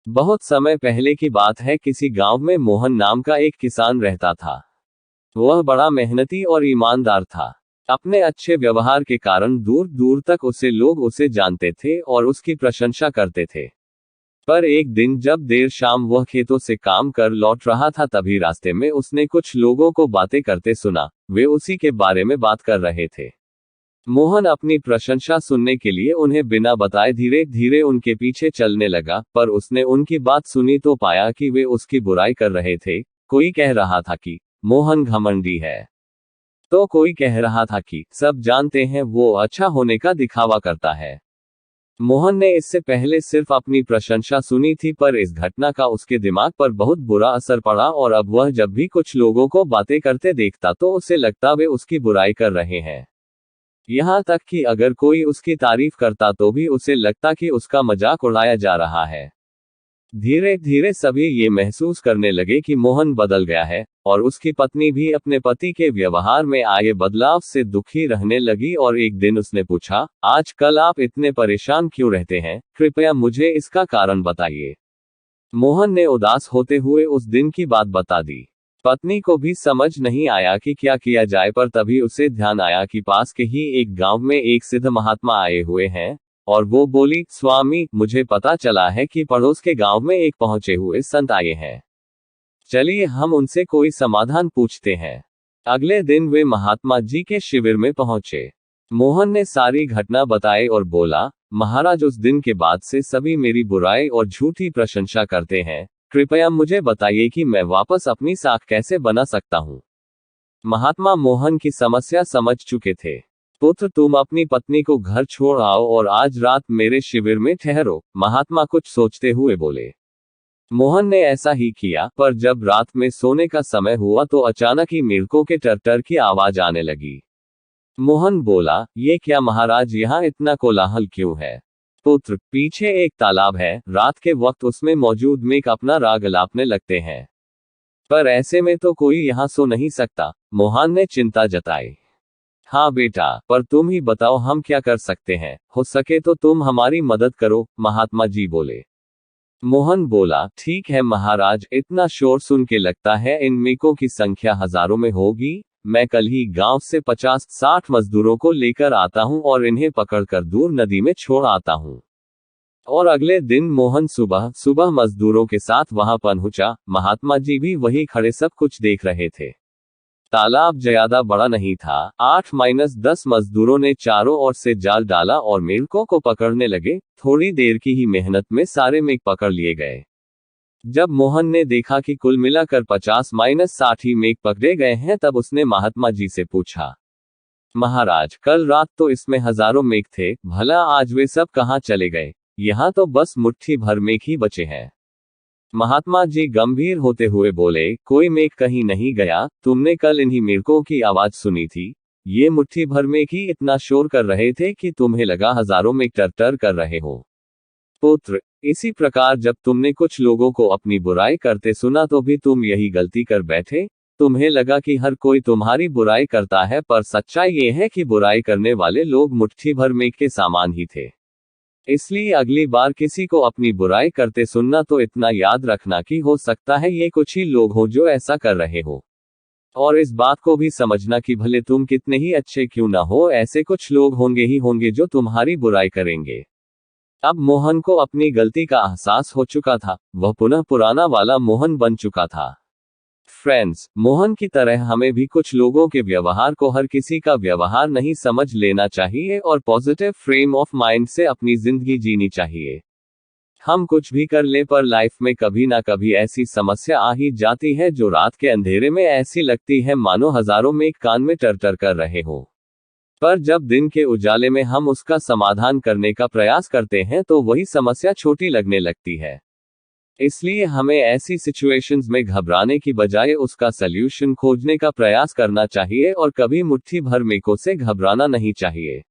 बहुत समय पहले की बात है, किसी गांव में मोहन नाम का एक किसान रहता था। वह बड़ा मेहनती और ईमानदार था। अपने अच्छे व्यवहार के कारण दूर दूर तक लोग उसे जानते थे और उसकी प्रशंसा करते थे। पर एक दिन जब देर शाम वह खेतों से काम कर लौट रहा था, तभी रास्ते में उसने कुछ लोगों को बातें करते सुना। वे उसी के बारे में बात कर रहे थे। मोहन अपनी प्रशंसा सुनने के लिए उन्हें बिना बताए धीरे धीरे उनके पीछे चलने लगा, पर उसने उनकी बात सुनी तो पाया कि वे उसकी बुराई कर रहे थे। कोई कह रहा था कि मोहन घमंडी है, तो कोई कह रहा था कि सब जानते हैं वो अच्छा होने का दिखावा करता है। मोहन ने इससे पहले सिर्फ अपनी प्रशंसा सुनी थी, पर इस घटना का उसके दिमाग पर बहुत बुरा असर पड़ा और अब वह जब भी कुछ लोगों को बातें करते देखता तो उसे लगता वे उसकी बुराई कर रहे हैं। यहाँ तक कि अगर कोई उसकी तारीफ करता तो भी उसे लगता कि उसका मजाक उड़ाया जा रहा है। धीरे धीरे सभी ये महसूस करने लगे कि मोहन बदल गया है, और उसकी पत्नी भी अपने पति के व्यवहार में आए बदलाव से दुखी रहने लगी। और एक दिन उसने पूछा, आजकल आप इतने परेशान क्यों रहते हैं? कृपया मुझे इसका कारण बताइए। मोहन ने उदास होते हुए उस दिन की बात बता दी। पत्नी को भी समझ नहीं आया कि क्या किया जाए, पर तभी उसे ध्यान आया कि पास के ही एक गांव में एक सिद्ध महात्मा आए हुए हैं, और वो बोली, स्वामी, मुझे पता चला है कि पड़ोस के गांव में एक पहुंचे हुए संत आए हैं। चलिए हम उनसे कोई समाधान पूछते हैं। अगले दिन वे महात्मा जी के शिविर में पहुंचे। मोहन ने सारी घटना बताई और बोला, महाराज, उस दिन के बाद से सभी मेरी बुराई और झूठी प्रशंसा करते हैं। कृपया मुझे बताइए कि मैं वापस अपनी साख कैसे बना सकता हूँ। महात्मा मोहन की समस्या समझ चुके थे। पुत्र, तुम अपनी पत्नी को घर छोड़ आओ और आज रात मेरे शिविर में ठहरो, महात्मा कुछ सोचते हुए बोले। मोहन ने ऐसा ही किया, पर जब रात में सोने का समय हुआ तो अचानक ही मेढकों के टरटर की आवाज आने लगी। मोहन बोला, ये क्या महाराज, यहाँ इतना कोलाहल क्यों है? पुत्र, पीछे एक तालाब है, रात के वक्त उसमें मौजूद मेघ अपना राग अलापने लगते हैं, पर ऐसे में तो कोई यहाँ सो नहीं सकता। मोहन ने चिंता जताई। हाँ बेटा, पर तुम ही बताओ हम क्या कर सकते हैं? हो सके तो तुम हमारी मदद करो, महात्मा जी बोले। मोहन बोला, ठीक है महाराज, इतना शोर सुन के लगता है इन मेघों की संख्या हजारों में होगी। मैं कल ही गांव से 50-60 मजदूरों को लेकर आता हूं और इन्हें पकड़कर दूर नदी में छोड़ आता हूं। और अगले दिन मोहन सुबह सुबह मजदूरों के साथ वहां पहुंचा। महात्मा जी भी वही खड़े सब कुछ देख रहे थे। तालाब ज्यादा बड़ा नहीं था। 8-10 मजदूरों ने चारों ओर से जाल डाला और मेढकों को पकड़ने लगे। थोड़ी देर की ही मेहनत में सारे मेढक पकड़ लिए गए। जब मोहन ने देखा कि कुल मिलाकर 50-60 ही मेघ पकड़े गए हैं, तब उसने महात्मा जी से पूछा, महाराज, कल रात तो इसमें हजारों मेघ थे, भला आज वे सब कहाँ चले गए? यहाँ तो बस मुट्ठी भर मेघ ही बचे हैं। महात्मा जी गंभीर होते हुए बोले, कोई मेघ कहीं नहीं गया। तुमने कल इन्हीं मेढकों की आवाज सुनी थी। ये मुट्ठी भर मेघ ही इतना शोर कर रहे थे कि तुम्हें लगा हजारों मेघ टरटर कर रहे हो। पुत्र, इसी प्रकार जब तुमने कुछ लोगों को अपनी बुराई करते सुना तो भी तुम यही गलती कर बैठे। तुम्हें लगा कि हर कोई तुम्हारी बुराई करता है, पर सच्चाई ये है कि बुराई करने वाले लोग मुट्ठी भर मेघ के सामान ही थे। इसलिए अगली बार किसी को अपनी बुराई करते सुनना तो इतना याद रखना कि हो सकता है ये कुछ ही लोग हो जो ऐसा कर रहे हो। और इस बात को भी समझना कि भले तुम कितने ही अच्छे क्यों ना हो, ऐसे कुछ लोग होंगे ही होंगे जो तुम्हारी बुराई करेंगे। अब मोहन को अपनी गलती का एहसास हो चुका था। वह पुनः पुराना वाला मोहन बन चुका था। फ्रेंड्स, मोहन की तरह हमें भी कुछ लोगों के व्यवहार को हर किसी का व्यवहार नहीं समझ लेना चाहिए और पॉजिटिव फ्रेम ऑफ माइंड से अपनी जिंदगी जीनी चाहिए। हम कुछ भी कर ले, पर लाइफ में कभी ना कभी ऐसी समस्या आ ही जाती है जो रात के अंधेरे में ऐसी लगती है मानो हजारों मेघ कान में टरटर कर रहे हो। पर जब दिन के उजाले में हम उसका समाधान करने का प्रयास करते हैं तो वही समस्या छोटी लगने लगती है। इसलिए हमें ऐसी सिचुएशंस में घबराने की बजाय उसका सल्यूशन खोजने का प्रयास करना चाहिए और कभी मुट्ठी भर मेघों से घबराना नहीं चाहिए।